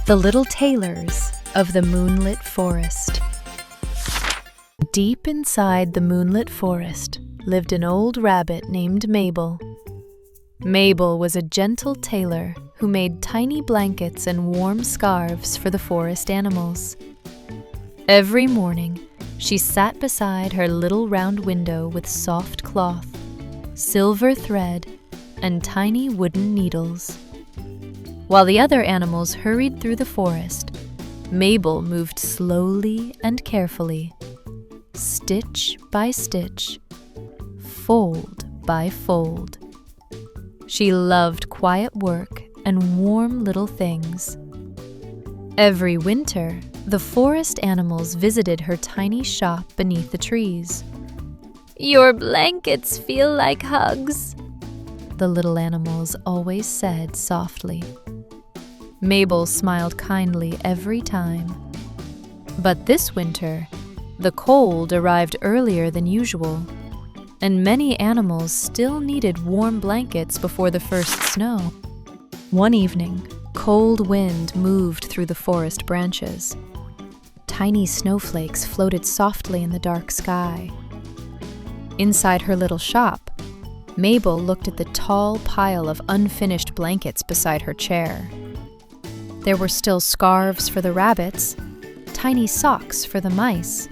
The Little Tailors of the Moonlit Forest. Deep inside the moonlit forest lived an old rabbit named Mabel. Mabel was a gentle tailor who made tiny blankets and warm scarves for the forest animals. Every morning, she sat beside her little round window with soft cloth, silver thread, and tiny wooden needles. While the other animals hurried through the forest, Mabel moved slowly and carefully, stitch by stitch, fold by fold. She loved quiet work and warm little things. Every winter, the forest animals visited her tiny shop beneath the trees. "Your blankets feel like hugs," the little animals always said softly. Mabel smiled kindly every time. But this winter, the cold arrived earlier than usual, and many animals still needed warm blankets before the first snow. One evening, cold wind moved through the forest branches. Tiny snowflakes floated softly in the dark sky. Inside her little shop, Mabel looked at the tall pile of unfinished blankets beside her chair. There were still scarves for the rabbits, tiny socks for the mice,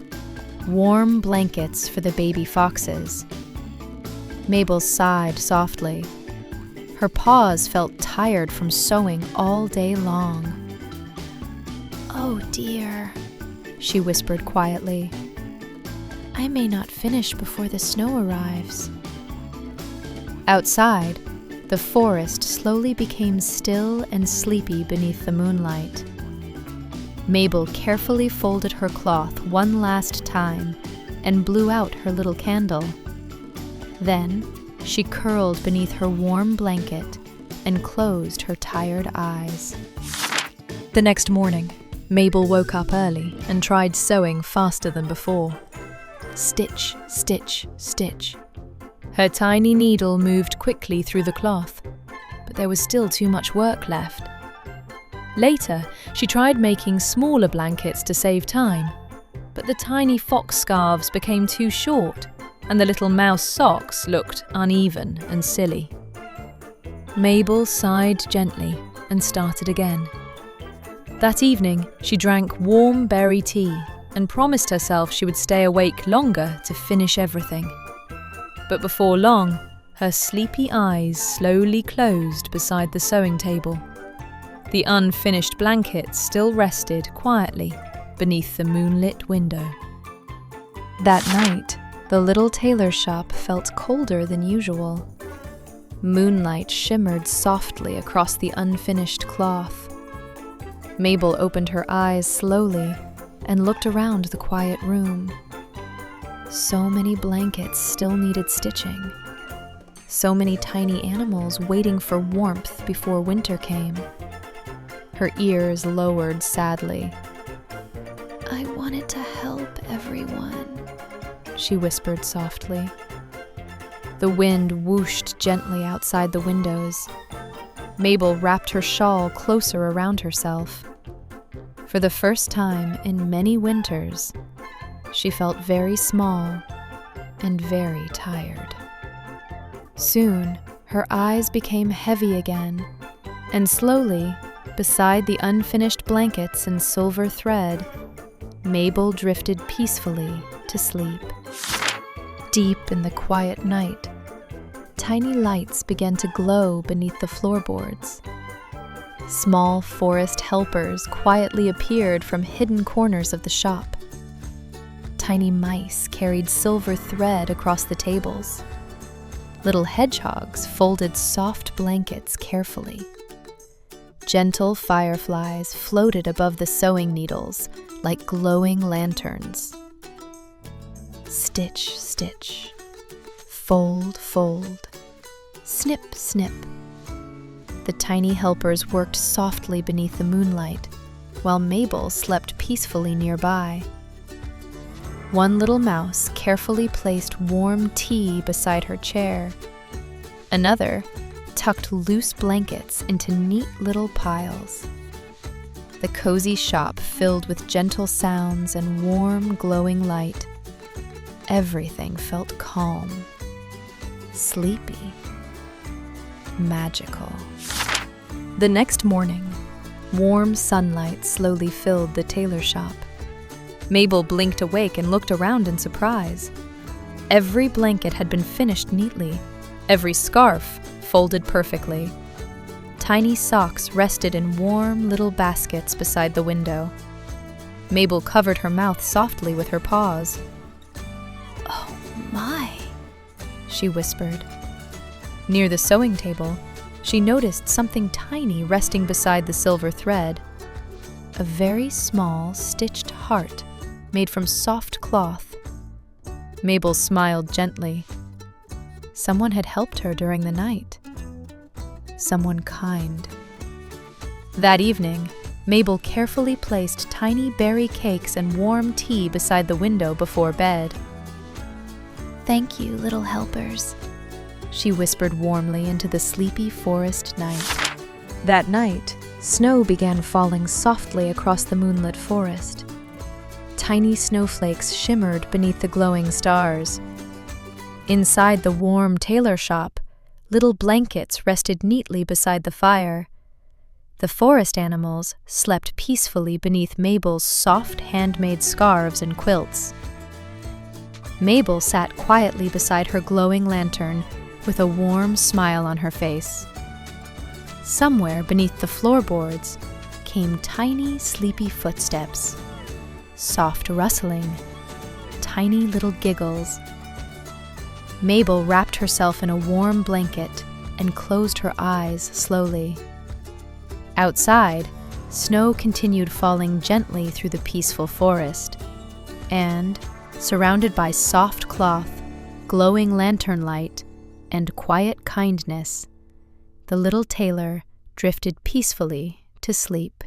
warm blankets for the baby foxes. Mabel sighed softly. Her paws felt tired from sewing all day long. "Oh dear," she whispered quietly. "I may not finish before the snow arrives." Outside, the forest slowly became still and sleepy beneath the moonlight. Mabel carefully folded her cloth one last time and blew out her little candle. Then she curled beneath her warm blanket and closed her tired eyes. The next morning, Mabel woke up early and tried sewing faster than before. Stitch, stitch, stitch. Her tiny needle moved quickly through the cloth, but there was still too much work left. Later, she tried making smaller blankets to save time, but the tiny fox scarves became too short, and the little mouse socks looked uneven and silly. Mabel sighed gently and started again. That evening, she drank warm berry tea and promised herself she would stay awake longer to finish everything. But before long, her sleepy eyes slowly closed beside the sewing table. The unfinished blanket still rested quietly beneath the moonlit window. That night, the little tailor shop felt colder than usual. Moonlight shimmered softly across the unfinished cloth. Mabel opened her eyes slowly and looked around the quiet room. So many blankets still needed stitching. So many tiny animals waiting for warmth before winter came. Her ears lowered sadly. "I wanted to help everyone," she whispered softly. The wind whooshed gently outside the windows. Mabel wrapped her shawl closer around herself. For the first time in many winters, she felt very small and very tired. Soon, her eyes became heavy again, and slowly, beside the unfinished blankets and silver thread, Mabel drifted peacefully to sleep. Deep in the quiet night, tiny lights began to glow beneath the floorboards. Small forest helpers quietly appeared from hidden corners of the shop. Tiny mice carried silver thread across the tables. Little hedgehogs folded soft blankets carefully. Gentle fireflies floated above the sewing needles like glowing lanterns. Stitch, stitch. Fold, fold. Snip, snip. The tiny helpers worked softly beneath the moonlight, while Mabel slept peacefully nearby. One little mouse carefully placed warm tea beside her chair. Another tucked loose blankets into neat little piles. The cozy shop filled with gentle sounds and warm, glowing light. Everything felt calm, sleepy, magical. The next morning, warm sunlight slowly filled the tailor shop. Mabel blinked awake and looked around in surprise. Every blanket had been finished neatly, every scarf folded perfectly. Tiny socks rested in warm little baskets beside the window. Mabel covered her mouth softly with her paws. "Oh my," she whispered. Near the sewing table, she noticed something tiny resting beside the silver thread. A very small, stitched heart made from soft cloth. Mabel smiled gently. Someone had helped her during the night. Someone kind. That evening, Mabel carefully placed tiny berry cakes and warm tea beside the window before bed. "Thank you, little helpers," she whispered warmly into the sleepy forest night. That night, snow began falling softly across the moonlit forest. Tiny snowflakes shimmered beneath the glowing stars. Inside the warm tailor shop, little blankets rested neatly beside the fire. The forest animals slept peacefully beneath Mabel's soft handmade scarves and quilts. Mabel sat quietly beside her glowing lantern with a warm smile on her face. Somewhere beneath the floorboards came tiny, sleepy footsteps, soft rustling, tiny little giggles. Mabel wrapped herself in a warm blanket and closed her eyes slowly. Outside, snow continued falling gently through the peaceful forest, and, surrounded by soft cloth, glowing lantern light, and quiet kindness, the little tailor drifted peacefully to sleep.